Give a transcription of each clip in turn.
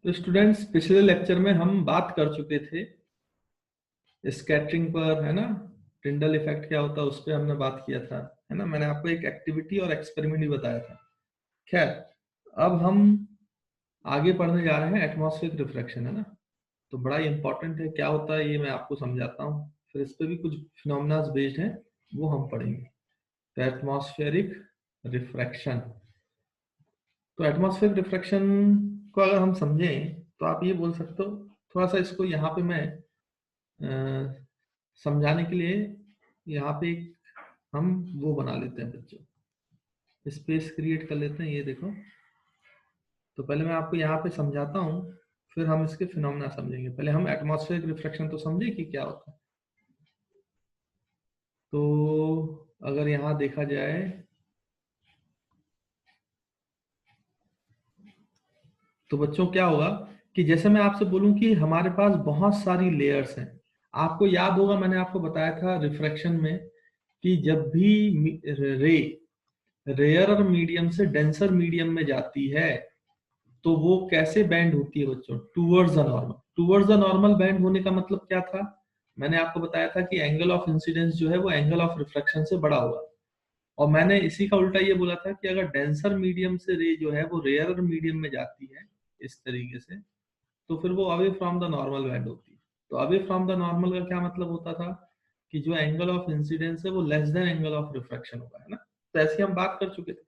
तो स्टूडेंट्स, पिछले लेक्चर में हम बात कर चुके थे स्कैटरिंग पर, है ना। टिंडल इफेक्ट क्या होता है उस पर हमने बात किया था, है ना। मैंने आपको एक एक्टिविटी और एक्सपेरिमेंट भी बताया था। खैर, अब हम आगे पढ़ने जा रहे हैं एटमॉस्फेरिक रिफ्रैक्शन, है ना। तो बड़ा इंपॉर्टेंट है, क्या होता है ये मैं आपको समझाता हूँ, फिर इस पर भी कुछ फिनोमेनास बेस्ड हैं वो हम पढ़ेंगे। तो एटमॉस्फेरिक रिफ्रैक्शन, तो एटमॉस्फेरिक रिफ्रैक्शन को अगर हम समझें तो आप ये बोल सकते हो, थोड़ा सा इसको यहाँ पे मैं समझाने के लिए यहाँ पे एक हम वो बना लेते हैं बच्चों, स्पेस क्रिएट कर लेते हैं। ये देखो, तो पहले मैं आपको यहाँ पे समझाता हूँ, फिर हम इसके फिनोमेना समझेंगे। पहले हम एटमॉस्फेरिक रिफ्रैक्शन तो समझे कि क्या होता है। तो अगर यहाँ देखा जाए तो बच्चों क्या होगा कि जैसे मैं आपसे बोलूं कि हमारे पास बहुत सारी लेयर्स हैं। आपको याद होगा, मैंने आपको बताया था रिफ्रैक्शन में कि जब भी रे रेयर मीडियम से डेंसर मीडियम में जाती है तो वो कैसे बैंड होती है बच्चों, towards the normal. Towards the normal band होने का मतलब क्या था, मैंने आपको बताया था कि एंगल ऑफ इंसिडेंस जो है वो एंगल ऑफ रिफ्रैक्शन से बड़ा होगा। और मैंने इसी का उल्टा ये बोला था कि अगर डेंसर मीडियम से रे जो है वो रेयर मीडियम में जाती है इस तरीके से, तो फिर वो away from the normal band होती है। तो अवे फ्रॉम द नॉर्मल का क्या मतलब होता था कि जो एंगल ऑफ इंसिडेंस है वो less than angle of refraction होगा, है ना। तो ऐसे हम बात कर चुके थे।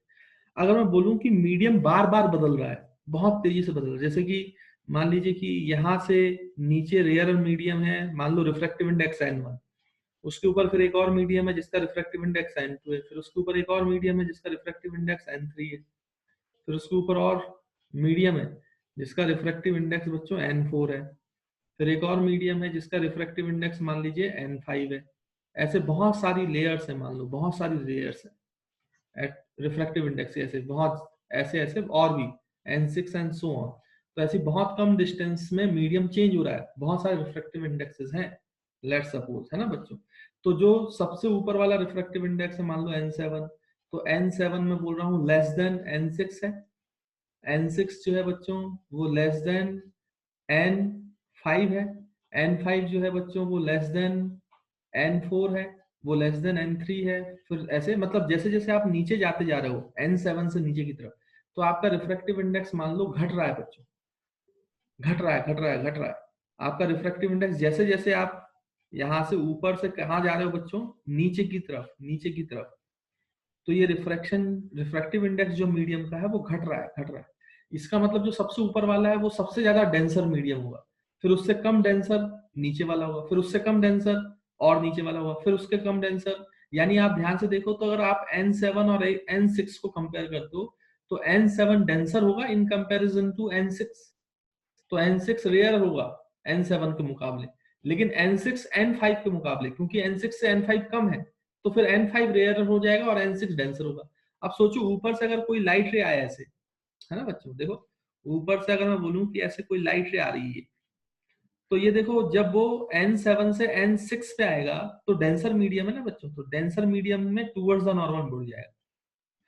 अगर मैं बोलूं कि मीडियम बार बार बदल रहा है, बहुत तेजी से बदल रहा है, जैसे कि मान लीजिए कि यहाँ से नीचे रेयर मीडियम है, मान लो रिफ्रैक्टिव इंडेक्स n1, उसके ऊपर फिर एक और मीडियम है जिसका रिफ्रैक्टिव इंडेक्स n2 है, फिर उसके ऊपर एक और मीडियम है जिसका रिफ्रैक्टिव इंडेक्स n3 है, फिर उसके ऊपर और मीडियम है जिसका रिफ्रैक्टिव इंडेक्स बच्चों n4 है, फिर एक और मीडियम है जिसका रिफ्रैक्टिव इंडेक्स मान लीजिए n5 है। ऐसे बहुत सारी लेयर्स है, मान लो बहुत सारी लेयर्स है रिफ्रैक्टिव इंडेक्स, ऐसे बहुत ऐसे ऐसे और भी n6 एंड सो ऑन। तो ऐसी बहुत कम डिस्टेंस में मीडियम चेंज हो रहा है, बहुत सारे रिफ्रैक्टिव इंडेक्सेस हैं, लेट्स सपोज, है ना बच्चों। तो जो सबसे ऊपर वाला रिफ्रैक्टिव इंडेक्स है मान लो n7, तो n7 में बोल रहा हूँ लेस देन n6 है। n6 जो है बच्चों वो लेस देन n5 है। n5 जो है बच्चों वो लेस देन n4 है, वो लेस देन n3 है। फिर ऐसे मतलब जैसे जैसे आप नीचे जाते जा रहे हो n7 से नीचे की तरफ, तो आपका रिफ्रैक्टिव इंडेक्स मान लो घट रहा है बच्चों, घट रहा है, घट रहा है, घट रहा है। आपका रिफ्रैक्टिव इंडेक्स जैसे जैसे आप यहाँ से ऊपर से कहाँ जा रहे हो बच्चों, नीचे की तरफ, नीचे की तरफ, तो ये रिफ्रैक्टिव इंडेक्स जो मीडियम का है वो घट रहा है, घट रहा है। इसका मतलब जो सबसे ऊपर वाला है वो सबसे ज्यादा डेंसर मीडियम होगा, फिर उससे कम डेंसर नीचे वाला होगा, फिर उससे कम डेंसर और नीचे वाला होगा, फिर उसके कम डेंसर। यानी आप ध्यान से देखो तो अगर आप n7 और n6 को कंपेयर करते हो तो n7 डेंसर होगा इन कंपैरिजन टू n6। तो n6 रेयर होगा n7 के मुकाबले, लेकिन n6 n5 के मुकाबले, क्योंकि n6 से n5 कम है, तो फिर n5 रेयर हो जाएगा और n6 डेंसर होगा। अब सोचो ऊपर से अगर कोई लाइट रे आया ऐसे, है ना बच्चों, देखो ऊपर से अगर मैं बोलूं कि ऐसे कोई लाइट रे आ रही है, तो ये देखो जब वो n7 से n6 पे आएगा तो डेंसर मीडियम है ना बच्चों, तो डेंसर मीडियम में टूवर्ड्स द नॉर्मल बढ़ जाएगा।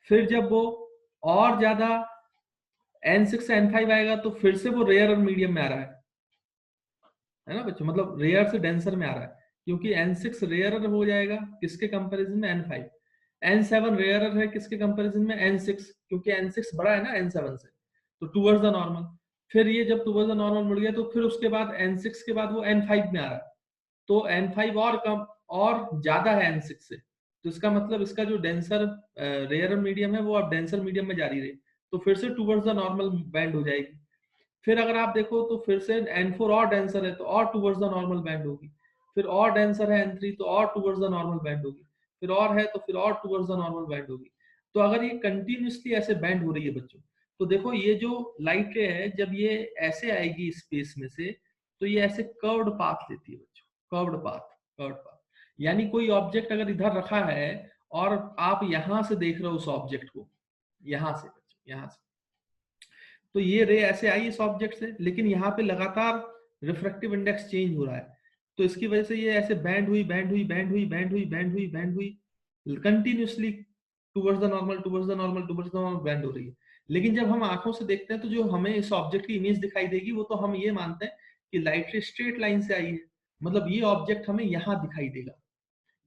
फिर जब वो और ज्यादा n6 से n5 आएगा तो फिर से वो रेयर और मीडियम में आ रहा है ना बच्चों, मतलब रेयर से डेंसर में आ रहा है, क्योंकि n6 रेयर हो जाएगा किसके कंपैरिजन में, n5। n7 रेयर है किसके कंपैरिजन में, n6, क्योंकि n6 बड़ा है ना n7 से, तो टूवर्ड्स द नॉर्मल। फिर ये जब टूवर्ड्स द नॉर्मल बढ़ गया तो फिर उसके बाद n6 के बाद वो n5 में आ रहा है, तो n5 और कम और ज्यादा है n6 से, तो इसका मतलब इसका जो डेंसर रेयर मीडियम है वो अब डेंसर मीडियम में जारी रही, तो फिर से टूवर्ड्स द नॉर्मल बैंड हो जाएगी। फिर अगर आप देखो तो फिर से n4 और डेंसर है तो और टूवर्ड्स द नॉर्मल बैंड होगी, फिर और डेंसर है n3 तो और टूवर्ड्स द नॉर्मल बैंड होगी, फिर और है तो फिर और टूवर्ड्स द नॉर्मल बैंड होगी। तो अगर ये कंटिन्यूसली ऐसे बैंड हो रही है बच्चों, तो देखो ये जो लाइट रे है जब ये ऐसे आएगी स्पेस में से, तो ये ऐसे कर्व्ड पाथ लेती है बच्चों, कर्व्ड पाथ, कर्व्ड पाथ। यानी कोई ऑब्जेक्ट अगर इधर रखा है और आप यहां से देख रहे हो उस ऑब्जेक्ट को, यहां से बच्चों, यहां से, तो ये रे ऐसे आई इस ऑब्जेक्ट से, लेकिन यहाँ पे लगातार रिफ्रैक्टिव इंडेक्स चेंज हो रहा है, तो इसकी वजह से ये ऐसे बैंड हुई, बैंड हुई, बैंड हुई, बैंड हुई, बैंड हुई, बैंड हुई, continuously towards the normal, towards the normal, towards the normal band हो रही है। लेकिन जब हम आंखों से देखते हैं तो जो हमें इस ऑब्जेक्ट की इमेज दिखाई देगी वो तो हम ये मानते हैं कि लाइट स्ट्रेट लाइन से आई है, मतलब ये ऑब्जेक्ट हमें यहाँ दिखाई देगा।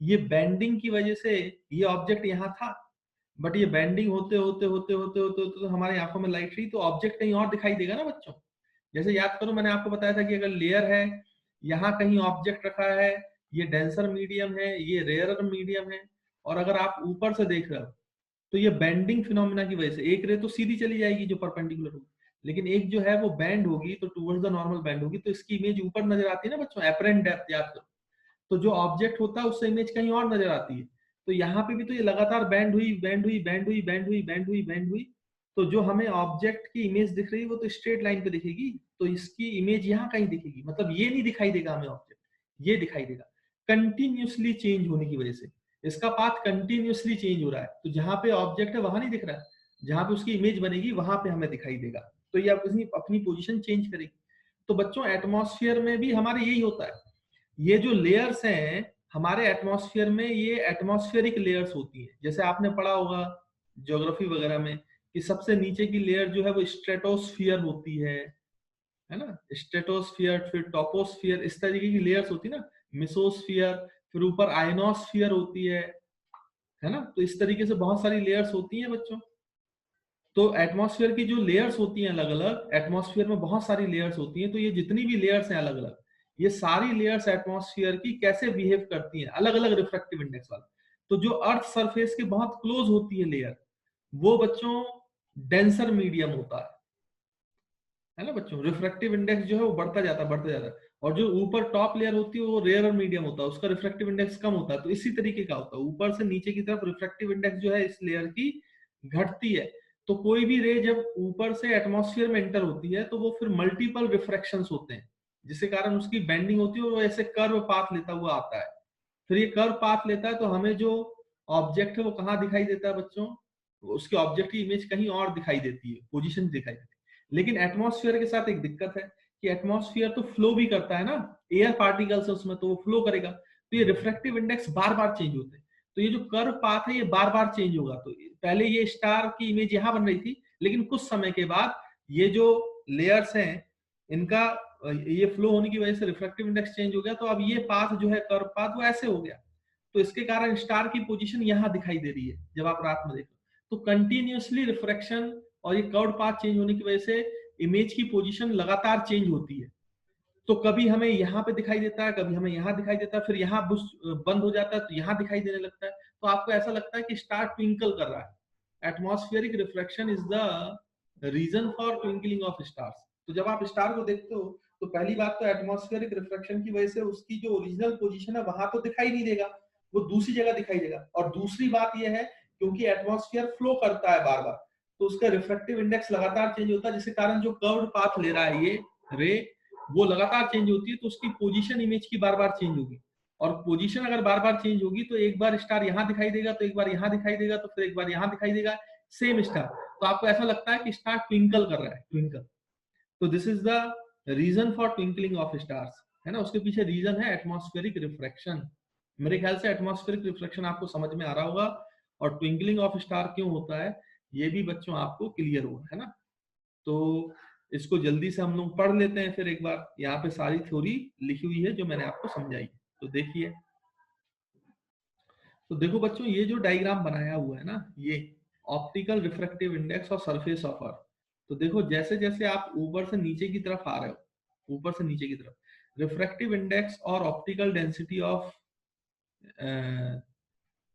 ये बेंडिंग की वजह से ये ऑब्जेक्ट यहाँ था, बट ये बेंडिंग होते होते होते होते होते होते तो हमारी आंखों में लाइट रही तो ऑब्जेक्ट कहीं और दिखाई देगा ना बच्चों। जैसे याद करो मैंने आपको बताया था कि अगर लेयर है, यहाँ कहीं ऑब्जेक्ट रखा है, ये डेंसर मीडियम है, ये रेयरर मीडियम है, और अगर आप ऊपर से देख रहे हो तो ये बेंडिंग फिनोमिना की वजह से एक रे तो सीधी चली जाएगी जो परपेंडिकुलर होगी, लेकिन एक जो है वो बैंड होगी तो टुवर्ड्स द नॉर्मल बैंड होगी, तो इसकी इमेज ऊपर नजर आती है ना बच्चों, एपरेंट डेप्थ याद करो। तो जो ऑब्जेक्ट होता है उससे इमेज कहीं और नजर आती है। तो यहाँ पे भी तो ये लगातार बैंड हुई बैंड हुई बैंड हुई बैंड हुई बैंड हुई बैंड हुई, तो जो हमें ऑब्जेक्ट की इमेज दिख रही है वो तो स्ट्रेट लाइन पे दिखेगी, तो इसकी इमेज यहाँ कहीं दिखेगी, मतलब ये नहीं दिखाई देगा हमें ऑब्जेक्ट, ये दिखाई देगा कंटिन्यूसली चेंज होने की वजह से। इसका पाथ कंटिन्यूसली चेंज हो रहा है, तो जहां पे ऑब्जेक्ट है वहां नहीं दिख रहा है, जहां पे उसकी इमेज बनेगी वहां पे हमें दिखाई देगा, तो ये अपनी अपनी पोजीशन चेंज करेगी। तो बच्चों एटमॉस्फेयर में भी हमारे यही होता है, ये जो लेयर्स हैं हमारे एटमॉस्फेयर में, ये एटमॉस्फेरिक लेयर्स होती हैं। जैसे आपने पढ़ा होगा ज्योग्राफी वगैरह में कि सबसे नीचे की लेयर जो है वो स्ट्रेटोस्फियर होती है ना, स्ट्रेटोस्फियर, फिर टॉपोस्फियर, इस तरीके की लेयर्स होती है ना, मिसोस्फियर, फिर ऊपर आयनोस्फियर होती है ना, तो इस तरीके से बहुत सारी लेयर्स होती हैं बच्चों। तो एटमॉस्फेयर की जो लेयर्स होती हैं अलग अलग, एटमॉस्फेयर में बहुत सारी लेयर्स होती हैं, तो ये जितनी भी लेयर्स हैं अलग अलग, ये सारी लेयर्स एटमॉस्फेयर की कैसे बिहेव करती हैं, अलग अलग रिफ्रैक्टिव इंडेक्स वाला। तो जो अर्थ सरफेस के बहुत क्लोज होती है लेयर, वो बच्चों डेंसर मीडियम होता है ना बच्चों, रिफ्रैक्टिव इंडेक्स जो है वो बढ़ता जाता है बढ़ता जाता है। और जो ऊपर टॉप लेयर होती है वो रेयर मीडियम होता है, उसका रिफ्रैक्टिव इंडेक्स कम होता है। तो इसी तरीके का होता है, ऊपर से नीचे की तरफ रिफ्रैक्टिव इंडेक्स जो है इस लेयर की घटती है। तो कोई भी रे जब ऊपर से एटमॉस्फेयर में एंटर होती है तो वो फिर मल्टीपल रिफ्रैक्शंस होते हैं, जिसके कारण उसकी बेंडिंग होती है और वो ऐसे कर्व पाथ लेता हुआ आता है। फिर ये कर्व पाथ लेता है तो हमें जो ऑब्जेक्ट है वो कहाँ दिखाई देता है बच्चों, उसके ऑब्जेक्ट की इमेज कहीं और दिखाई देती है, पोजीशन दिखाई देती है। लेकिन एटमॉस्फेयर के साथ एक दिक्कत है कि एटमॉस्फेयर तो फ्लो भी करता है ना, एयर पार्टिकल्स है उसमें, तो वो फ्लो करेगा, तो ये रिफ्रैक्टिव इंडेक्स बार बार चेंज होते हैं। तो ये जो कर्व पाथ है ये बार बार चेंज होगा। तो पहले ये स्टार की इमेज यहाँ बन रही थी, लेकिन कुछ समय के बाद ये जो लेयर्स हैं इनका ये फ्लो होने की वजह से रिफ्रैक्टिव इंडेक्स चेंज हो गया, तो अब ये पाथ जो है कर्व पाथ वो ऐसे हो गया। तो इसके कारण स्टार की पोजीशन यहाँ दिखाई दे रही है जब आप रात में देखो। तो कंटिन्यूअसली रिफ्रैक्शन और ये कर्व पाथ चेंज होने की वजह से इमेज की पोजीशन लगातार चेंज होती है। तो कभी हमें यहाँ पे दिखाई देता है, कभी हमें यहाँ दिखाई देता है, फिर यहाँ बंद हो जाता है तो यहाँ दिखाई देने लगता है, तो आपको ऐसा लगता है कि स्टार ट्विंकल कर रहा है। Atmospheric reflection is the reason for twinkling of stars. तो जब आप स्टार को देखते हो तो पहली बात तो एटमॉस्फेरिक रिफ्लेक्शन की वजह से उसकी जो ओरिजिनल पोजीशन है वहां तो दिखाई नहीं देगा, वो दूसरी जगह दिखाई देगा। और दूसरी बात यह है क्योंकि एटमॉस्फेयर फ्लो करता है बार बार, तो उसका रिफ्लेक्टिव इंडेक्स लगातार चेंज होता है, जिसके कारण जो कर्व्ड पाथ ले रहा है ये रे वो लगातार चेंज होती है, तो उसकी पोजीशन इमेज की बार बार चेंज होगी। और पोजीशन अगर बार बार चेंज होगी तो एक बार स्टार यहाँ दिखाई देगा, तो एक बार यहाँ दिखाई देगा, तो फिर एक बार यहाँ दिखाई देगा, सेम स्टार। तो आपको ऐसा लगता है कि स्टार ट्विंकल कर रहा है, ट्विंकल। तो this is the reason for twinkling of stars, है ना। उसके पीछे रीजन है एटमॉस्फेरिक रिफ्रैक्शन। मेरे ख्याल से एटमॉस्फेरिक रिफ्लेक्शन आपको समझ में आ रहा होगा, और ट्विंकलिंग ऑफ स्टार क्यों होता है ये भी बच्चों आपको क्लियर हुआ है ना। तो इसको जल्दी से हम लोग पढ़ लेते हैं फिर एक बार, यहाँ पे सारी थ्योरी लिखी हुई है जो मैंने आपको समझाई है, तो देखिए। तो देखो बच्चों ये जो डायग्राम बनाया हुआ है ना, ये ऑप्टिकल रिफ्रैक्टिव इंडेक्स और सरफेस ऑफ अर्थ। तो देखो जैसे जैसे आप ऊपर से नीचे की तरफ आ रहे हो, ऊपर से नीचे की तरफ, रिफ्रैक्टिव इंडेक्स और optical density of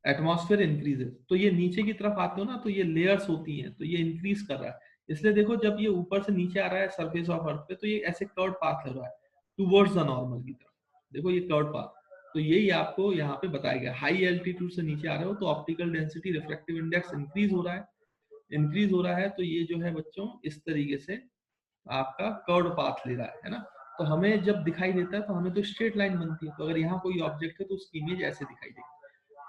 atmosphere increases. तो ये नीचे की तरफ आते हो ना तो ये लेयर्स होती हैं, तो ये इंक्रीज कर रहा है। इसलिए देखो जब ये ऊपर से नीचे आ रहा है सरफेस ऑफ अर्थ पे, तो ये ऐसे कर्व पाथ लग रहा है टुवर्ड्स द नॉर्मल की तरफ। देखो ये कर्व पाथ, तो यही आपको यहाँ पे बताया गया। हाई एल्टीट्यूड से नीचे आ रहे हो तो optical density refractive index increase हो रहा है, इंक्रीज हो रहा है। तो ये जो है बच्चों इस तरीके से आपका कर्व पाथ ले रहा है ना। तो हमें जब दिखाई देता है तो हमें तो स्ट्रेट लाइन बनती है, तो अगर यहाँ कोई ऑब्जेक्ट है तो उसकी इमेज ऐसे दिखाई देगी।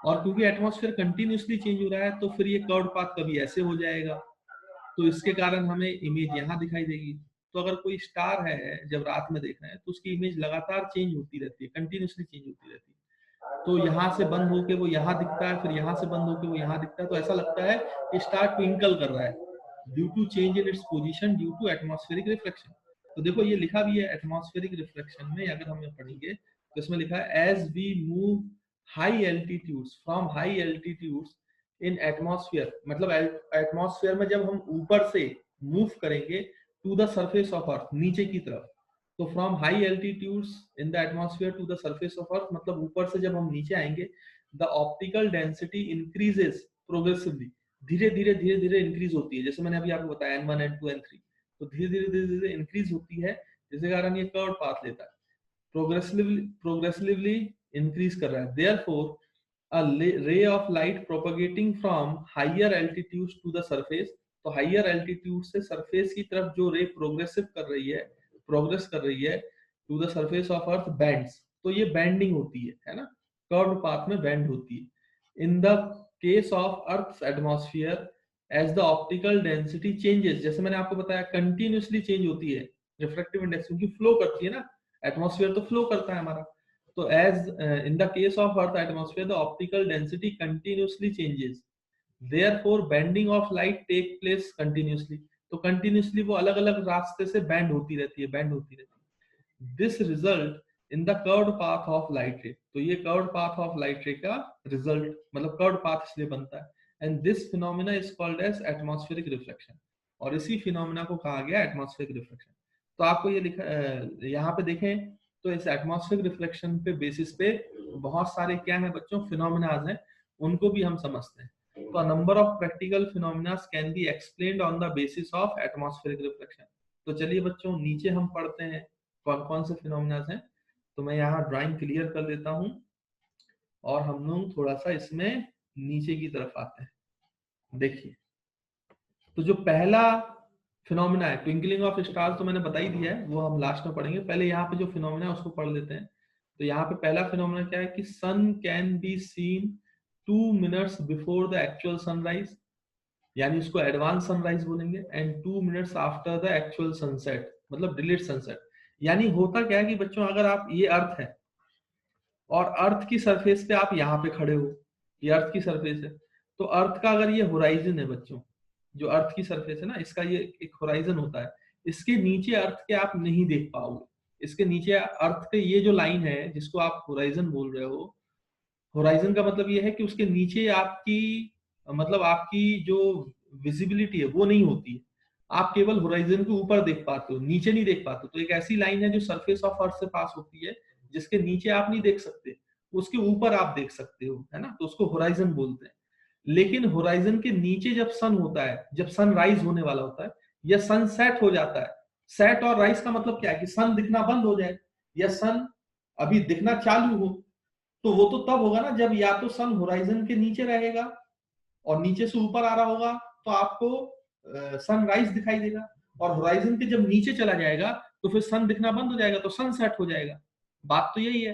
और क्योंकि एटमॉस्फेयर कंटिन्यूसली चेंज हो रहा है तो फिर ये कर्व पाथ कभी ऐसे हो जाएगा, तो इसके कारण हमें इमेज यहाँ दिखाई देगी। तो अगर कोई स्टार है जब रात में देख रहे हैं तो उसकी इमेज लगातार चेंज होती रहती है, कंटिन्यूसली चेंज होती रहती है। तो यहाँ से बंद होके वो यहाँ दिखता है, फिर यहाँ से बंद होके वो यहाँ दिखता है, तो ऐसा लगता है कि स्टार ट्विंकल कर रहा है, due to change in its position due to atmospheric reflection. तो देखो ये लिखा भी है एटमॉस्फेरिक रिफ्लेक्शन में, अगर हम पढ़ेंगे तो इसमें लिखा है as we move high altitudes from high altitudes in atmosphere, मतलब एटमॉस्फेयर में जब हम ऊपर से मूव करेंगे to the surface of earth, नीचे की तरफ, तो from high altitudes in the atmosphere to the surface of earth, मतलब ऊपर से जब हम नीचे आएंगे, the optical density increases progressively, धीरे धीरे धीरे धीरे इंक्रीज होती है, जैसे मैंने अभी आपको बताया N1 N2 N3, तो धीरे धीरे धीरे धीरे इंक्रीज होती है, जिसके कारण ये कर्व पाथ लेता है, प्रोग्रेसिवली इंक्रीज कर रहा है। Therefore a ray of light propagating from higher altitudes to the surface, तो हाइयर एल्टीट्यूड से सरफेस की तरफ जो रे प्रोग्रेस कर रही है to the surface of earth bends, तो ये बैंडिंग होती है ना, कर्व पाथ में बैंड होती है। In the case of earth atmosphere as the optical density changes, जैसे मैंने आपको बताया कंटिन्यूसली चेंज होती है रिफ्रैक्टिव इंडेक्स, क्योंकि फ्लो करती है ना, एटमॉस्फेयर तो फ्लो करता है हमारा, तो as in the case of earth atmosphere the optical density continuously changes, therefore bending of light take place continuously, तो continuously वो अलग अलग रास्ते से बैंड होती रहती है। this result in the curved path of light ray, तो ये curved path of light ray का result, मतलब curved path इसलिए बनता है। and this phenomena is called as atmospheric reflection, और इसी phenomena को कहा गया atmospheric reflection। तो आपको ये लिखा यहाँ पे देखें, तो इस एटमॉस्फेरिक रिफ्लेक्शन पे बेसिस पे बहुत सारे क्या है बच्चों फिनोमेनाज हैं, उनको भी हम समझते हैं। तो number of practical phenomenas can be explained on the basis of atmospheric reflection. तो चलिए बच्चों नीचे हम पढ़ते हैं कौन कौन से फिनोमेनाज हैं। तो मैं यहाँ ड्राइंग क्लियर कर देता हूँ और हम लोग थोड़ा सा इसमें नीचे की तरफ आते हैं। देखिए, तो जो पहला फिनोमिना है ट्विंकलिंग ऑफ स्टार्स, तो मैंने बता ही दिया है, वो हम लास्ट में पढ़ेंगे। पहले यहाँ पे जो फिनोमिना है उसको पढ़ लेते हैं। तो यहाँ पे पहला फिनोमिना क्या है कि sun can be seen 2 minutes before the actual sunrise, यानी उसको एडवांस सनराइज बोलेंगे, and 2 minutes after the actual sunset, मतलब डिलेड सनसेट। यानी होता क्या है कि बच्चों अगर आप, ये अर्थ है और अर्थ की सरफेस पे आप यहाँ पे खड़े हो, ये अर्थ की सरफेस है, तो अर्थ का अगर ये होराइजन है बच्चों, जो अर्थ की सरफेस है ना, इसका ये एक होराइजन होता है, इसके नीचे अर्थ के आप नहीं देख पाओगे। इसके नीचे अर्थ के ये जो लाइन है जिसको आप होराइजन बोल रहे हो, होराइजन का मतलब ये है कि उसके नीचे आपकी, मतलब आपकी जो विजिबिलिटी है वो नहीं होती है, आप केवल होराइजन के ऊपर देख पाते हो, नीचे नहीं देख पाते। तो एक ऐसी लाइन है जो सरफेस ऑफ अर्थ से पास होती है, जिसके नीचे आप नहीं देख सकते, उसके ऊपर आप देख सकते हो, है ना, तो उसको होराइजन बोलते हैं। लेकिन होराइजन के नीचे जब सन होता है, जब सन राइज होने वाला होता है, या सन सेट हो जाता है, सेट और राइज का मतलब क्या है कि सन दिखना बंद हो जाए या सन अभी दिखना चालू हो, तो वो तो तब होगा ना जब या तो सन होराइजन के नीचे रहेगा और नीचे से ऊपर आ रहा होगा, तो आपको सनराइज दिखाई देगा, और होराइजन के जब नीचे चला जाएगा तो फिर सन दिखना बंद हो जाएगा, तो सनसेट हो जाएगा। बात तो यही है।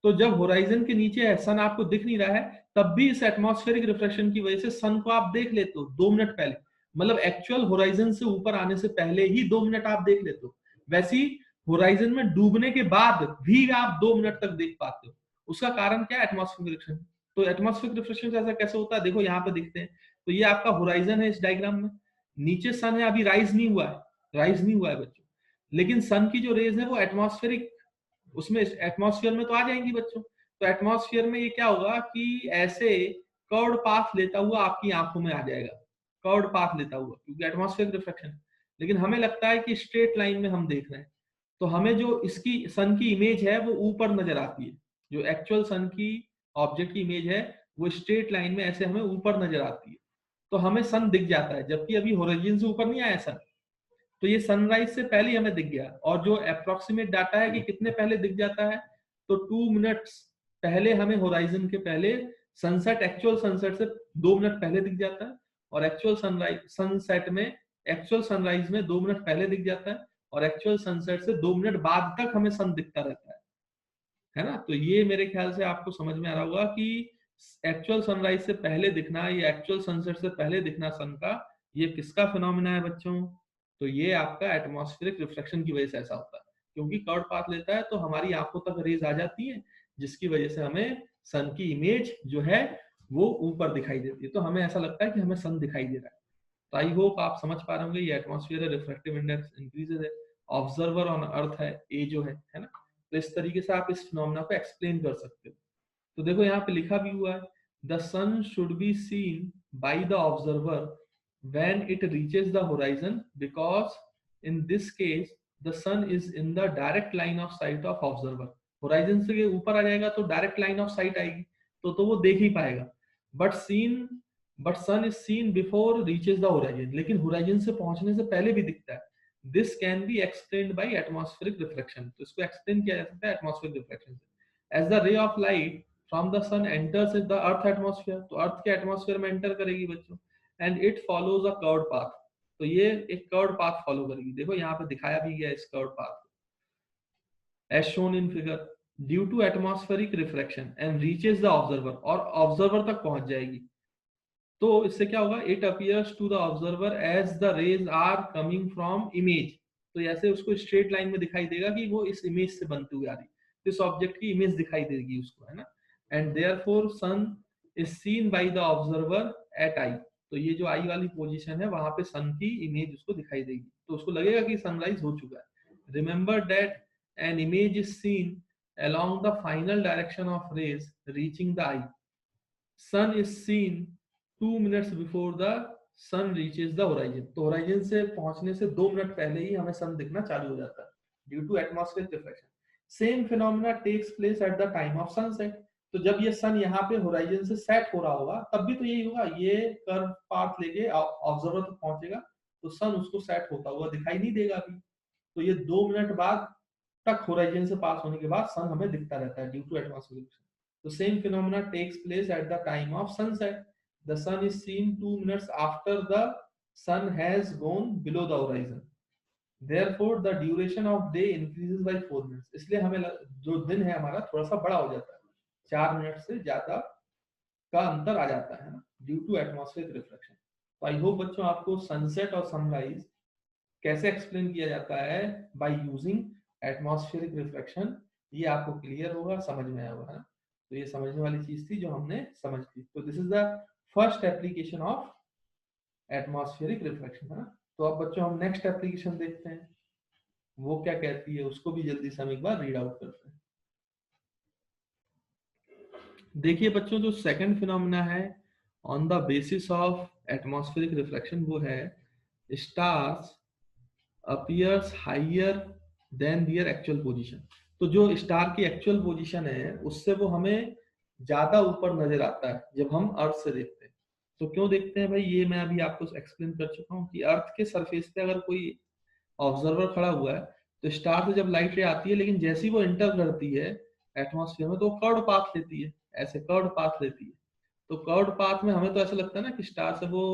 तो जब होराइजन के नीचे है, सन आपको दिख नहीं रहा है, तब भी इस एटमॉस्फेरिक रिफ्लेक्शन की वजह से सन को आप देख लेते हो 2 मिनट पहले, मतलब एक्चुअल होराइजन से ऊपर आने से पहले ही 2 मिनट आप देख लेते हो। वैसे ही होराइजन में डूबने के बाद भी आप 2 मिनट तक देख पाते हो। उसका कारण क्या है? Atmospheric reflection. तो एटमॉस्फेरिक रिफ्लेक्शन ऐसा कैसे होता है, देखो यहाँ पे दिखते हैं। तो ये आपका होराइजन है इस डायग्राम में, नीचे सन है, अभी राइज नहीं हुआ है बच्चों, लेकिन सन की जो रेज है वो एटमॉस्फेरिक, उसमें एटमॉस्फेयर में तो आ जाएंगी बच्चों। तो एटमॉस्फेयर में ये क्या होगा कि ऐसे कर्व्ड पाथ लेता हुआ आपकी आंखों में आ जाएगा, कर्व्ड पाथ लेता हुआ, क्योंकि एटमॉस्फेरिक रिफ्लेक्शन। लेकिन हमें लगता है कि स्ट्रेट लाइन में हम देख रहे हैं, तो हमें जो इसकी सन की इमेज है वो ऊपर नजर आती है, जो एक्चुअल सन की ऑब्जेक्ट की इमेज है वो स्ट्रेट लाइन में ऐसे हमें ऊपर नजर आती है, तो हमें सन दिख जाता है, जबकि अभी होराइजन से ऊपर नहीं आया सन। तो ये सनराइज से पहले हमें दिख गया, और जो अप्रोक्सीमेट डाटा है कि कितने पहले दिख जाता है, तो 2 मिनट्स पहले हमें होराइजन के पहले सनसेट, एक्चुअल सनसेट से 2 मिनट पहले दिख जाता है, और एक्चुअल सनराइज सनसेट में, एक्चुअल सनराइज में 2 मिनट पहले दिख जाता है, और एक्चुअल सनसेट से 2 मिनट बाद तक हमें सन दिखता रहता है ना। तो ये मेरे ख्याल से आपको समझ में आ रहा होगा कि एक्चुअल सनराइज से पहले दिखना या एक्चुअल सनसेट से पहले दिखना सन का, ये किसका फिनोमिना है बच्चों? तो ये आपका एटमॉस्फेरिक रिफ्लेक्शन की वजह से ऐसा होता है, क्योंकि कर्व पाथ लेता है तो हमारी आंखों तक रेज आ जाती है, जिसकी वजह से हमें सन की इमेज जो है वो ऊपर दिखाई देती है, तो हमें ऐसा लगता है कि हमें सन दिखाई दे रहा है। तो आई होप आप समझ पा रहे होंगे, ये एटमॉस्फेयर है, रिफ्रैक्टिव इंडेक्स इंक्रीजेज है, ऑब्जर्वर ऑन अर्थ है, ए जो है ना। तो इस तरीके से आप इस फिनोमेना को एक्सप्लेन कर सकते हो। तो देखो यहाँ पे लिखा भी हुआ है, the sun should be seen by the observer when it reaches the horizon, because in this case the sun is in the direct line of sight of observer. Horizon से ऊपर आ जाएगा तो डायरेक्ट लाइन ऑफ साइट आएगी, तो वो देख ही पाएगा। But sun is seen before reaches the horizon, लेकिन होराइजन से पहुंचने से पहले भी दिखता है। This can be explained by atmospheric reflection, तो इसको एक्सप्लेन किया जा सकता है एटमॉस्फेरिक रिफ्लेक्शन से। As the ray of light from the sun enters the earth atmosphere, तो अर्थ के एटमॉस्फेयर में एंटर करेगी बच्चों, and it follows a curved path, तो ये एक कर्व्ड पाथ फॉलो करेगी। देखो यहाँ पे दिखाया भी गया इस curved path, as shown in figure, due to atmospheric refraction and reaches the observer, और ऑब्जर्वर तक पहुंच जाएगी। तो इससे क्या होगा, it appears to the observer as the rays are coming from image, तो ऐसे उसको स्ट्रेट लाइन में दिखाई देगा कि वो इस इमेज से बनती हुई आ रही, तो इस ऑब्जेक्ट की इमेज दिखाई देगी उसको, है ना। And therefore sun is seen by the observer at I, तो ये जो आई वाली पोजीशन है वहां पे सन की इमेज उसको दिखाई देगी, तो उसको लगेगा कि सनराइज हो चुका है। Remember that an image is seen along the final direction of rays reaching the eye. Sun is seen 2 minutes before the sun reaches the horizon, तो horizon से पहुंचने से 2 मिनट पहले ही हमें सन दिखना चालू हो जाता है due to atmospheric reflection. Same phenomena takes place at the time of sunset, तो जब ये सन यहाँ पे होराइजन से सेट हो रहा होगा तब भी तो यही होगा, ये कर्व पाथ लेके ऑब्जर्वर तक पहुंचेगा तो सन उसको सेट होता हुआ दिखाई नहीं देगा अभी, तो ये 2 मिनट बाद तक होराइजन से पास होने के बाद सन हमें दिखता रहता है due to atmospheric. The same phenomena takes place at the time of sunset. The sun is seen 2 minutes after the sun has gone below the horizon. Therefore, the duration of day increases by 4 minutes. इसलिए हमें जो दिन है हमारा थोड़ा सा बड़ा हो जाता है, 4 मिनट से ज्यादा का अंतर आ जाता है ना, ड्यू टू एटमॉस्फेरिक रिफ्लेक्शन। तो आई होप बच्चों आपको सनसेट और सनराइज कैसे एक्सप्लेन किया जाता है बाय यूजिंग एटमॉस्फेरिक रिफ्लेक्शन, ये आपको क्लियर होगा, समझ में आया होगा, है ना। तो ये समझने वाली चीज थी जो हमने समझ ली। तो this is the first application of atmospheric reflection, है ना। तो अब बच्चों हम नेक्स्ट एप्लीकेशन देखते हैं, वो क्या कहती है उसको भी जल्दी से हम एक बार रीड आउट करते हैं। देखिए बच्चों, जो सेकंड फिनोमेना है on the basis of atmospheric reflection, वो है stars appears higher than their actual position. तो जो स्टार की एक्चुअल पोजीशन है उससे वो हमें ज्यादा ऊपर नजर आता है जब हम अर्थ से देखते हैं। तो क्यों देखते हैं भाई, ये मैं अभी आपको एक्सप्लेन कर चुका हूँ कि अर्थ के सरफेस पे अगर कोई ऑब्जर्वर खड़ा हुआ है तो स्टार से जब लाइट रे आती है, लेकिन जैसे ही वो एंटर करती है एटमॉस्फेयर में तो कर्व्ड पाथ लेती है, ऐसे कर्व्ड पाथ लेती है। तो कर्व्ड पाथ में हमें तो ऐसा लगता है ना कि स्टार से वो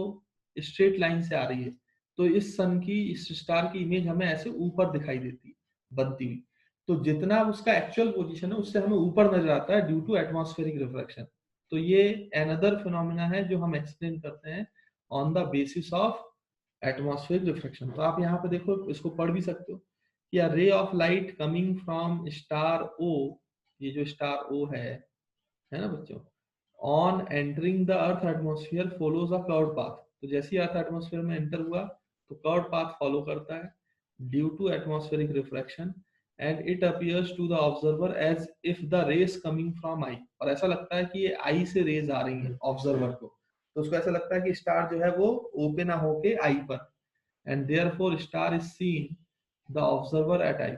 स्ट्रेट लाइन से आ रही है, तो इस सन की, इस स्टार की इमेज हमें ऐसे ऊपर दिखाई देती है बनती हुई। तो जितना उसका एक्चुअल पोजीशन है उससे हमें ऊपर नजर आता है ड्यू टू एटमॉस्फेरिक रिफ्लेक्शन। तो ये अनदर फिनोमेना है जो हम एक्सप्लेन करते हैं on the basis of atmospheric reflection. तो आप यहाँ पे देखो, इसको पढ़ भी सकते हो कि a ray of light coming from star O, ये जो स्टार ओ है ना बच्चों, on entering the earth atmosphere follows a curved path, तो जैसे ही अर्थ एटमॉस्फेयर में एंटर हुआ तो कर्व्ड पाथ फॉलो करता है due to atmospheric reflection, and it appears to the observer as if the rays coming from eye, और ऐसा लगता है कि ये आई से रेज आ रही है ऑब्जर्वर को, तो उसको ऐसा लगता है कि स्टार जो है वो ओपन ना होके आई पर, and therefore star is seen the observer at I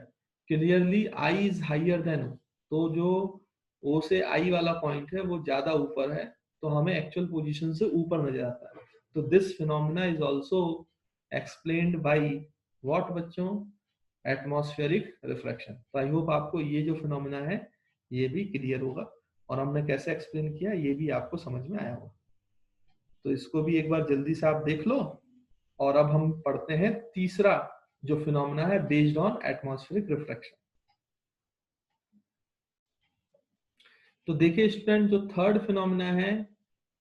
clearly, I is higher than O, तो जो ओ से आई वाला पॉइंट है वो ज्यादा ऊपर है, तो हमें एक्चुअल पोजीशन से ऊपर नजर आता है। तो this phenomena is also explained by what बच्चों, एटमॉस्फेरिक रिफ्लेक्शन। तो आई होप आपको ये जो फिनोमेना है ये भी क्लियर होगा, और हमने कैसे एक्सप्लेन किया ये भी आपको समझ में आया होगा। तो इसको भी एक बार जल्दी से आप देख लो, और अब हम पढ़ते हैं तीसरा जो फिनोमेना है बेस्ड ऑन एटमॉस्फेरिक रिफ्लेक्शन। तो देखिए स्टूडेंट, जो थर्ड फिनोमेना है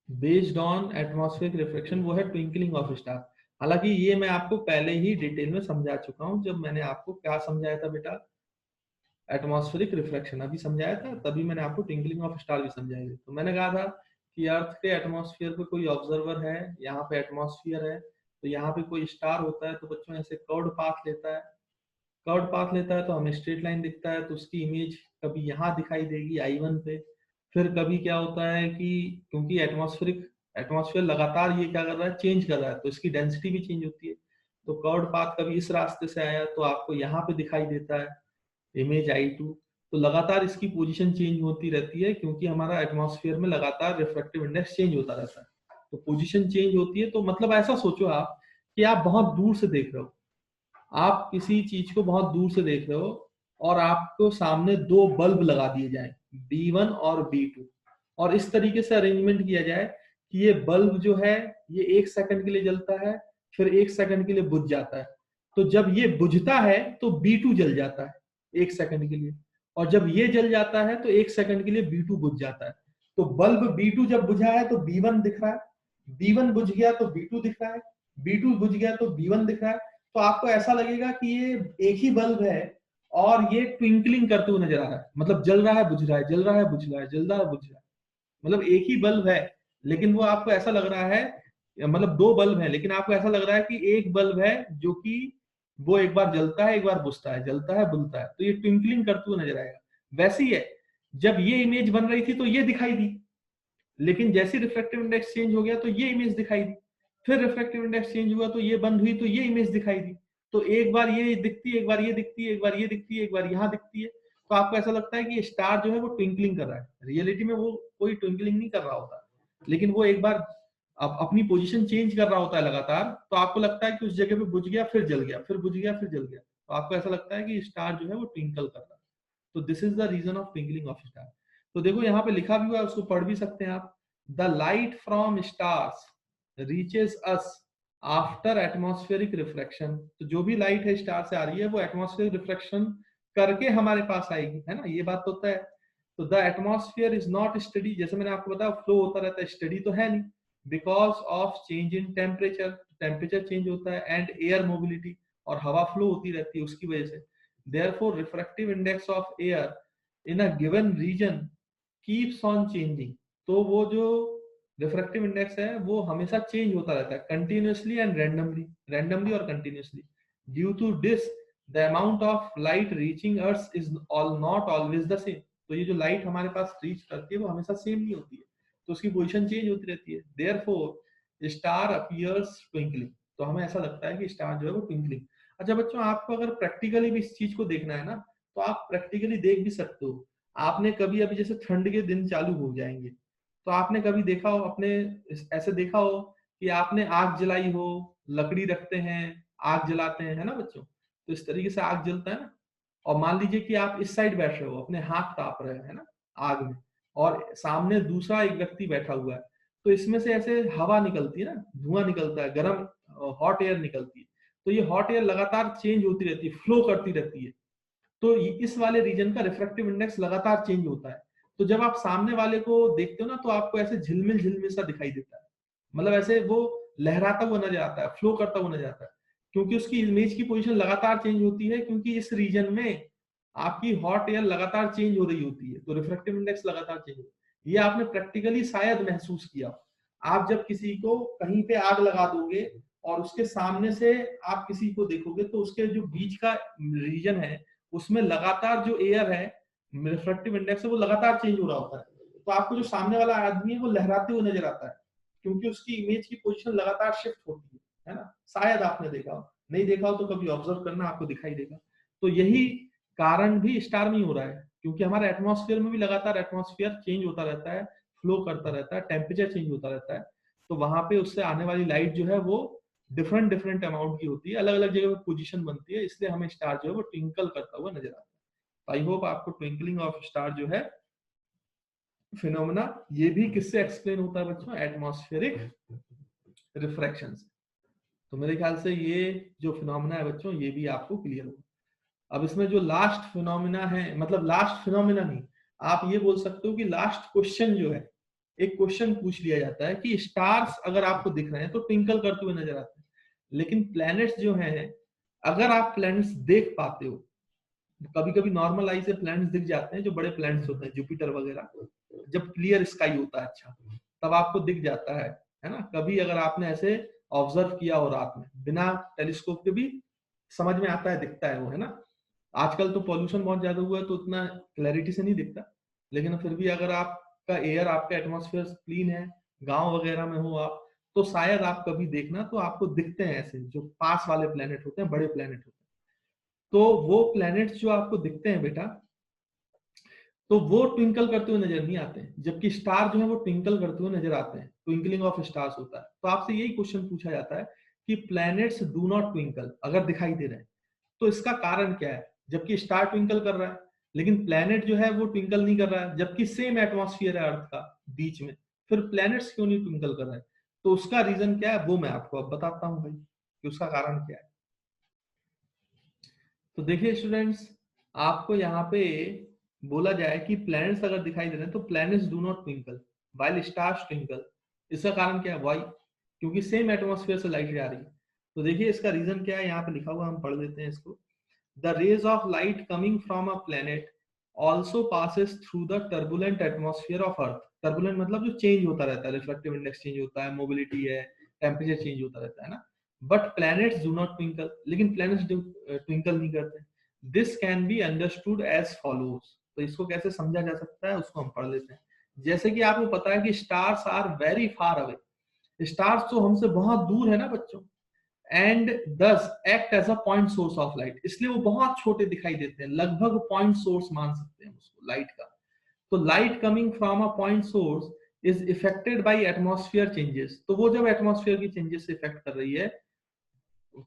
बेस्ड ऑन एटमॉस्फेरिक रिफ्लेक्शन वो है ट्विंकलिंग ऑफ स्टार। हालांकि ये मैं आपको पहले ही डिटेल में समझा चुका हूं, जब मैंने आपको क्या समझाया था बेटा, एटमॉस्फेरिक रिफ्लेक्शन अभी समझाया था, तभी मैंने आपको ट्विंकलिंग ऑफ स्टार भी समझाया। तो मैंने कहा था कि अर्थ के एटमॉस्फेयर पे कोई ऑब्जर्वर है, यहाँ पे एटमॉस्फेयर है, तो यहाँ पे कोई स्टार होता है तो बच्चों ऐसे कर्व्ड पाथ लेता है, कर्व्ड पाथ लेता है तो हमें स्ट्रेट लाइन दिखता है, तो उसकी इमेज कभी यहाँ दिखाई देगी I1 पे। फिर कभी क्या होता है कि क्योंकि एटमॉस्फेयर लगातार ये क्या कर रहा है, चेंज कर रहा है, तो इसकी डेंसिटी भी चेंज होती है। तो कर्व्ड पाथ कभी इस रास्ते से आया तो आपको यहाँ पे दिखाई देता है इमेज I2। तो लगातार इसकी पोजीशन चेंज होती रहती है क्योंकि हमारा एटमॉस्फेयर में लगातार रिफ्रैक्टिव इंडेक्स चेंज होता रहता है, तो पोजीशन चेंज होती है। तो मतलब ऐसा सोचो आप कि आप बहुत दूर से देख रहे हो, आप किसी चीज को बहुत दूर से देख रहे हो और आपको सामने दो बल्ब लगा दिए जाए, B1 और B2, और इस तरीके से अरेंजमेंट किया जाए कि ये बल्ब जो है ये 1 सेकंड के लिए जलता है, फिर 1 सेकंड के लिए बुझ जाता है। तो जब ये बुझता है तो B2 जल जाता है 1 सेकंड के लिए, और जब ये जल जाता है तो 1 सेकंड के लिए B2 बुझ जाता है। तो बल्ब B2 जब बुझा है तो B1 दिख रहा है, B1 बुझ गया तो B2 दिख रहा है, B2 बुझ गया तो B1 दिख रहा है। तो आपको ऐसा लगेगा कि ये एक ही बल्ब है और ये ट्विंकलिंग करते हुए नजर आ रहा है, मतलब जल रहा है बुझ रहा है, जल रहा है बुझ रहा है, जल रहा है बुझ रहा है, मतलब एक ही बल्ब है। लेकिन वो आपको ऐसा लग रहा है, मतलब दो बल्ब है लेकिन आपको ऐसा लग रहा है कि एक बल्ब है जो कि वो एक बार जलता है एक बार बुझता है, जलता है बुझता है, तो ये ट्विंकलिंग करते हुए नजर आएगा। वैसे ही है, जब ये इमेज बन रही थी तो ये दिखाई दी, लेकिन जैसे रिफ्रैक्टिव इंडेक्स चेंज हो गया तो ये इमेज दिखाई दी, फिर रिफ्रैक्टिव इंडेक्स चेंज हुआ तो ये बंद हुई तो ये इमेज दिखाई दी। तो एक बार ये दिखती है, एक बार ये दिखती है, एक बार ये दिखती है, एक बार यहाँ दिखती है। तो आपको ऐसा लगता है कि स्टार जो है वो ट्विंकलिंग कर रहा है, रियलिटी में वो कोई ट्विंकलिंग नहीं कर रहा होता, लेकिन वो एक बार अपनी पोजीशन चेंज कर रहा होता है लगातार, तो आपको लगता है कि उस जगह पे बुझ गया फिर जल गया, फिर बुझ गया फिर जल गया, तो आपको ऐसा लगता है कि स्टार जो है वो ट्विंकल कर रहा है। तो this is the reason of twinkling of star. तो देखो यहाँ पे लिखा भी हुआ है, उसको पढ़ भी सकते हैं आप। The light from stars reaches us after atmospheric reflection. तो जो भी लाइट है स्टार से आ रही है वो एटमॉस्फेरिक रिफ्लेक्शन करके हमारे पास आएगी, है ना, ये बात तो तय है। तो the atmosphere is not study, जैसे मैंने आपको बताया फ्लो होता रहता है, स्टडी तो है नहीं, because of change in temperature, temperature change होता है, एंड एयर मोबिलिटी, और हवा फ्लो होती रहती है उसकी वजह से। Therefore, refractive index of air in a given region keeps on changing। तो वो जो रिफ्रैक्टिव इंडेक्स है वो हमेशा चेंज होता रहता है, कंटिन्यूअसली एंड रैंडमली और continuously. Due to this the amount of light reaching earth is all not always the same. तो ये जो लाइट हमारे पास रीच करती है वो हमेशा सेम नहीं होती है, तो उसकी पोजीशन चेंज होती रहती है। देयरफॉर स्टार अपीयर्स ट्विंकलिंग, तो हमें ऐसा लगता है कि स्टार जो है वो ट्विंकलिंग। अच्छा बच्चों, आपको अगर प्रैक्टिकली भी इस चीज को देखना है ना तो आप प्रैक्टिकली देख भी सकते हो। आपने कभी अभी जैसे ठंड के दिन चालू हो जाएंगे तो आपने कभी देखा हो, अपने ऐसे देखा हो कि आपने आग जलाई हो, लकड़ी रखते हैं, आग जलाते हैं, है ना बच्चों, तो इस तरीके से आग जलता है ना। और मान लीजिए कि आप इस साइड बैठ रहे हो, अपने हाथ ताप रहे हैं, है ना, आग में, और सामने दूसरा एक व्यक्ति बैठा हुआ है, तो इसमें से ऐसे हवा निकलती है ना, धुआं निकलता है, गर्म हॉट एयर निकलती है। तो ये हॉट एयर लगातार चेंज होती रहती है, फ्लो करती रहती है, तो इस वाले रीजन का रिफ्रैक्टिव इंडेक्स लगातार चेंज होता है। तो जब आप सामने वाले को देखते हो ना तो आपको ऐसे झिलमिल झिलमिल सा दिखाई देता है, मतलब ऐसे वो लहराता हुआ नजर आता है, फ्लो करता हुआ नजर आता है, क्योंकि उसकी इमेज की पोजीशन लगातार चेंज होती है, क्योंकि इस रीजन में आपकी हॉट एयर लगातार चेंज हो रही होती है, तो रिफ्रैक्टिव इंडेक्स लगातार चेंज होता है। ये आपने प्रैक्टिकली शायद महसूस किया। आप जब किसी को कहीं पे आग लगा दोगे और उसके सामने से आप किसी को देखोगे तो उसके जो बीच का रीजन है उसमें लगातार जो एयर है, रिफ्रैक्टिव इंडेक्स है, वो लगातार चेंज हो रहा होता है। तो आपको जो सामने वाला आदमी है वो लहराते हुए नजर आता है, क्योंकि उसकी इमेज की पोजीशन लगातार शिफ्ट होती है ना। शायद आपने देखा हो, नहीं देखा हो तो कभी ऑब्जर्व करना, आपको दिखाई देगा। तो यही कारण भी स्टार में हो रहा है, क्योंकि हमारे एटमॉस्फेयर में भी लगातार एटमॉस्फेयर चेंज होता रहता है, फ्लो करता रहता है, टेम्परेचर चेंज होता रहता है। तो वहां पे उससे आने वाली लाइट जो है वो डिफरेंट डिफरेंट अमाउंट की होती है, अलग अलग जगह पे पोजीशन बनती है, इसलिए हमें स्टार जो है वो ट्विंकल करता हुआ नजर आता है। आई होप आपको ट्विंकलिंग ऑफ स्टार जो है फिनोमेना ये भी किससे एक्सप्लेन होता है बच्चों, एटमॉस्फेरिक रिफ्रैक्शन से। तो मेरे ख्याल से ये जो फिनोमेना है बच्चों ये भी आपको क्लियर होगा। अब इसमें जो लास्ट फिनोमेना है, मतलब लास्ट फिनोमेना नहीं, आप ये बोल सकते हो कि लास्ट क्वेश्चन जो है, एक क्वेश्चन पूछ लिया जाता है कि स्टार्स अगर आपको दिख रहे हैं तो ट्विंकल करते हुए नजर आते हैं, लेकिन प्लैनेट्स जो हैं, अगर आप प्लैनेट्स देख पाते हो, कभी कभी नॉर्मल आई से प्लैनेट्स दिख जाते हैं, जो बड़े प्लैनेट्स होते हैं जुपिटर वगैरह, जब क्लियर स्काई होता है अच्छा, तब आपको दिख जाता है ना। कभी अगर आपने ऐसे ऑब्जर्व किया हो रात में, बिना टेलीस्कोप के भी समझ में आता है, दिखता है वो, है ना। आजकल तो पॉल्यूशन बहुत ज्यादा हुआ है तो उतना क्लैरिटी से नहीं दिखता, लेकिन फिर भी अगर आपका एयर, आपका एटमॉस्फेयर क्लीन है, गांव वगैरह में हो आप, तो शायद आप कभी देखना तो आपको दिखते हैं ऐसे जो पास वाले प्लेनेट होते हैं, बड़े प्लेनेट होते हैं। तो वो प्लैनेट्स जो आपको दिखते हैं बेटा, तो वो ट्विंकल करते हुए नजर नहीं आते हैं, जबकि स्टार जो है वो ट्विंकल करते हुए नजर आते हैं, ट्विंकलिंग ऑफ स्टार्स होता है। तो आपसे यही क्वेश्चन पूछा जाता है कि प्लैनेट्स डू नॉट ट्विंकल, अगर दिखाई दे रहे हैं तो इसका कारण क्या है, जबकि स्टार ट्विंकल कर रहा है लेकिन प्लैनेट जो है वो ट्विंकल नहीं कर रहा है, जबकि सेम एटमॉस्फेयर है अर्थ का बीच में, फिर प्लैनेट्स क्यों नहीं ट्विंकल कर रहे हैं? तो उसका रीजन क्या है वो मैं आपको अब बताता हूं भाई, कि उसका कारण क्या है। तो देखिए स्टूडेंट्स, आपको यहाँ पे बोला जाए कि प्लैनेट्स अगर दिखाई दे रहे हैं तो planets do not twinkle while stars twinkle. इसका कारण क्या है? वाई? क्योंकि सेम एटमॉस्फेयर से लाइट जा रही है। तो देखिए इसका रीजन क्या है, यहाँ पे लिखा हुआ, हम पढ़ लेते हैं इसको। The rays of light coming from a planet also passes through the turbulent atmosphere of earth. Turbulent मतलब जो चेंज होता रहता है, रिफ्लेक्टिव इंडेक्स चेंज होता है, मोबिलिटी है, टेम्परेचर चेंज होता रहता है ना। But planets do not twinkle, लेकिन प्लैनेट्स ट्विंकल नहीं करते। This can be understood as follows. तो इसको कैसे समझा जा सकता है उसको हम पढ़ लेते हैं। जैसे कि आपको पता है कि stars are very far away, stars तो हमसे बहुत दूर है ना बच्चों, and thus act as a point source of light, इसलिए वो बहुत छोटे दिखाई देते हैं, लगभग पॉइंट सोर्स मान सकते हैं उसको लाइट का। तो light coming from a point source is affected by atmosphere changes. तो वो जब एटमॉस्फेयर की चेंजेस से इफेक्ट कर रही है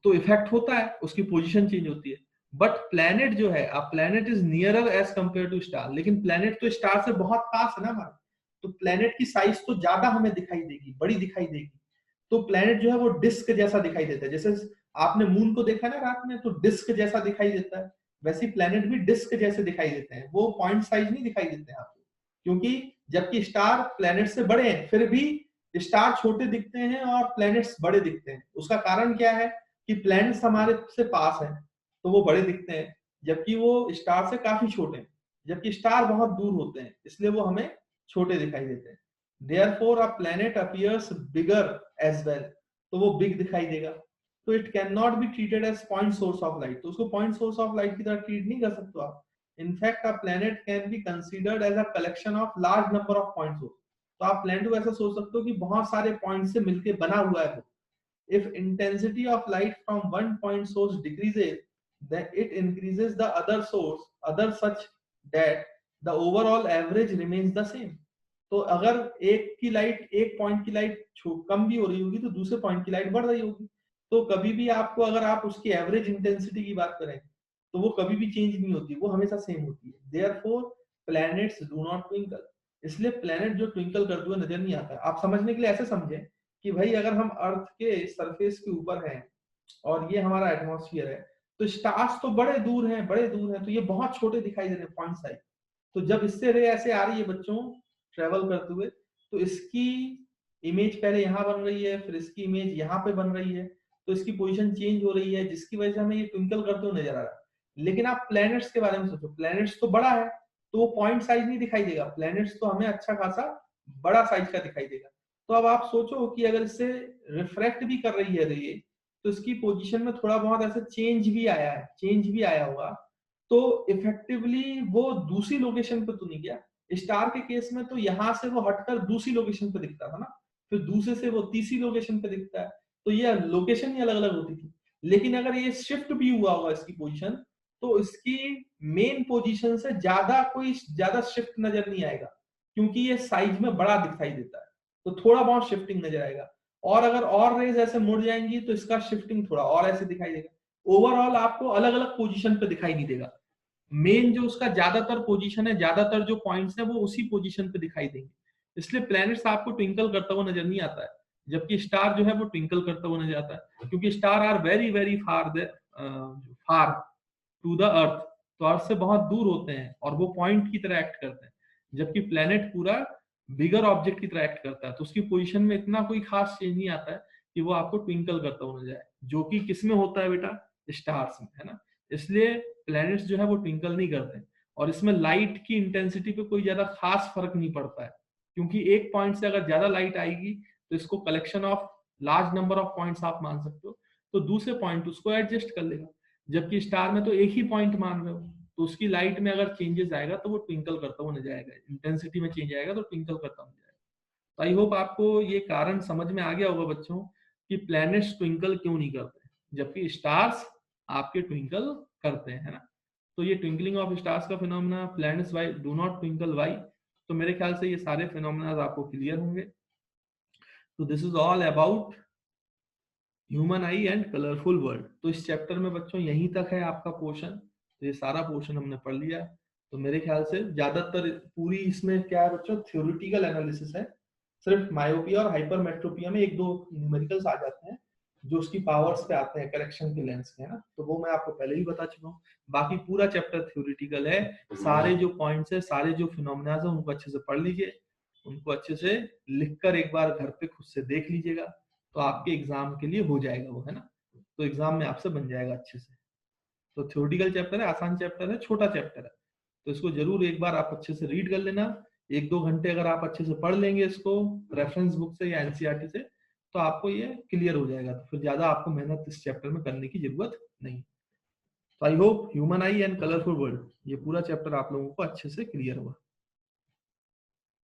तो इफेक्ट होता है, उसकी पोजीशन चेंज होती है। बट प्लैनेट जो है, a planet is nearer as compare to star, लेकिन प्लैनेट तो स्टार से बहुत पास है ना हमारे, तो प्लैनेट की साइज तो ज्यादा हमें दिखाई देगी, बड़ी दिखाई देगी। तो प्लैनेट जो है वो डिस्क जैसा दिखाई देता है, जैसे आपने मून को देखा ना रात में, तो डिस्क जैसा दिखाई देता है, वैसे प्लैनेट भी डिस्क जैसे दिखाई देते हैं, वो पॉइंट साइज नहीं दिखाई देते हैं आपको। क्योंकि जबकि स्टार प्लैनेट से बड़े हैं, फिर भी स्टार छोटे दिखते हैं और प्लैनेट्स बड़े दिखते हैं। उसका कारण क्या है कि प्लैनेट्स हमारे से पास हैं तो वो बड़े दिखते हैं, जबकि वो स्टार से काफी छोटे हैं, जबकि स्टार बहुत दूर होते हैं, इसलिए वो हमें छोटे दिखाई देते हैं। Therefore a planet appears bigger as well, तो वो बिग दिखाई देगा। तो it can not be treated as point source of light, तो उसको पॉइंट सोर्स ऑफ लाइट की तरह ट्रीट नहीं कर सकते आप। In fact a planet can be considered as a collection of large number of point source. तो आप प्लैनेट को ऐसा सोच सकते हो कि बहुत सारे पॉइंट से मिलकर बना हुआ है वो। If intensity of light from one point source decreases, then it increases the other such that the overall average remains the same. तो अगर एक की लाइट, एक पॉइंट की लाइट कम भी हो रही होगी तो दूसरे पॉइंट की लाइट बढ़ रही होगी। तो कभी भी आपको, अगर आप उसकी एवरेज इंटेंसिटी की बात करें तो वो कभी भी चेंज नहीं होती, वो हमेशा सेम होती है। Therefore planets do not twinkle, इसलिए प्लैनेट जो ट्विंकल करते हुए नजर नहीं आता। आप समझने के लिए ऐसे समझें कि भाई अगर हम अर्थ के सरफेस के ऊपर हैं और ये हमारा एटमॉस्फेयर है, तो स्टार्स तो बड़े दूर हैं, बड़े दूर हैं, तो ये बहुत छोटे दिखाई दे रहे हैं पॉइंट साइज। तो जब इससे रे ऐसे आ रही है बच्चों ट्रेवल करते हुए, तो इसकी इमेज पहले यहाँ बन रही है, फिर इसकी इमेज यहाँ पे बन रही है, तो इसकी पोजीशन चेंज हो रही है, जिसकी वजह से हमें ये ट्विंकल करते हुए नजर आ रहा है। लेकिन आप प्लैनेट्स के बारे में सोचो, प्लैनेट्स तो बड़ा है, तो वो पॉइंट साइज नहीं दिखाई देगा, प्लैनेट्स तो हमें अच्छा खासा बड़ा साइज का दिखाई देगा। तो अब आप सोचो कि अगर इससे रिफ्रैक्ट भी कर रही है रे, तो इसकी पोजीशन में थोड़ा बहुत ऐसे चेंज भी आया है, चेंज भी आया होगा, तो इफेक्टिवली वो दूसरी लोकेशन पे तो नहीं गया। स्टार के केस में तो यहाँ से वो हटकर दूसरी लोकेशन पे दिखता था ना, फिर दूसरे से वो तीसरी लोकेशन पे दिखता है, तो ये लोकेशन ही अलग अलग होती थी। लेकिन अगर ये शिफ्ट भी हुआ होगा इसकी पोजीशन, तो इसकी मेन पोजीशन से ज्यादा शिफ्ट नजर नहीं आएगा, क्योंकि ये साइज में बड़ा दिखाई देता है, तो थोड़ा बहुत शिफ्टिंग नजर आएगा। और अगर और रेज ऐसे मुड़ जाएंगी तो इसका शिफ्टिंग थोड़ा और ऐसे दिखाई देगा। ओवरऑल आपको अलग अलग पोजीशन पे दिखाई नहीं देगा, मेन जो उसका ज्यादातर पोजीशन है, ज्यादातर जो पॉइंट्स है वो उसी पोजीशन पे दिखाई देंगे। इसलिए प्लैनेट्स आपको ट्विंकल करता हुआ नजर नहीं आता है, जबकि स्टार जो है वो ट्विंकल करता हुआ नजर आता है, क्योंकि star are very very far to the earth, तो अर्थ से बहुत दूर होते हैं और वो पॉइंट की तरह एक्ट करते हैं, जबकि प्लैनेट पूरा बिगर ऑब्जेक्ट की तरह एक्ट करता है, तो उसकी पोजीशन में इतना कोई खास चेंज नहीं आता है कि वो आपको ट्विंकल करता हुआ नजर आए, जो कि किसमें होता है बेटा? स्टार्स में, है ना। इसलिए प्लैनेट्स जो है वो ट्विंकल नहीं करते, और इसमें लाइट की इंटेंसिटी पे कोई ज्यादा खास फर्क नहीं पड़ता है, क्योंकि एक पॉइंट से अगर ज्यादा लाइट आएगी तो इसको collection of large number of points आप मान सकते हो, तो दूसरे पॉइंट उसको एडजस्ट कर लेगा। जबकि स्टार में तो एक ही पॉइंट मान रहे हो, तो उसकी लाइट में अगर चेंजेस आएगा तो वो ट्विंकल करता हुआ नजर आएगा, इंटेंसिटी में चेंज आएगा तो ट्विंकल करता हुआ नजर आएगा। तो आई होप आपको ये कारण समझ में आ गया होगा बच्चों कि प्लैनेट्स ट्विंकल क्यों नहीं करते, जबकि स्टार्स आपके ट्विंकल करते हैं, है ना। तो ये ट्विंकलिंग ऑफ स्टार्स का phenomena, planets why do not twinkle why, तो मेरे ख्याल से ये सारे फिनोमेना आपको क्लियर होंगे। तो this is all about human I and colourful world. तो इस चैप्टर में बच्चों यहीं तक है आपका पोर्शन, तो ये सारा पोर्शन हमने पढ़ लिया। तो मेरे ख्याल से ज्यादातर पूरी इसमें क्या है बच्चों, थ्योरेटिकल एनालिसिस है। सिर्फ मायोपिया और हाइपरमेट्रोपिया में एक दो न्यूमेरिकल्स आ जाते हैं जो उसकी पावर्स पे आते हैं, करेक्शन के लेंस के, है ना, तो वो मैं आपको पहले ही बता चुका हूँ। बाकी पूरा चैप्टर थ्योरेटिकल है, सारे जो पॉइंट्स है, सारे जो फिनोमेना है उनको अच्छे से पढ़ लीजिए, उनको अच्छे से लिखकर एक बार घर पे खुद से देख लीजिएगा, तो आपके एग्जाम के लिए हो जाएगा वो, है ना। तो एग्जाम में आपसे बन जाएगा अच्छे से। तो थ्योरेटिकल चैप्टर है, आसान चैप्टर है, छोटा चैप्टर है, तो इसको जरूर एक बार आप अच्छे से रीड कर लेना। एक दो घंटे अगर आप अच्छे से पढ़ लेंगे इसको रेफरेंस बुक से या एनसीईआरटी से, तो आपको ये क्लियर हो जाएगा, तो फिर ज्यादा आपको मेहनत इस चैप्टर में करने की जरूरत नहीं। तो I hope human I and colourful world ये पूरा चैप्टर आप लोगों को अच्छे से क्लियर हुआ।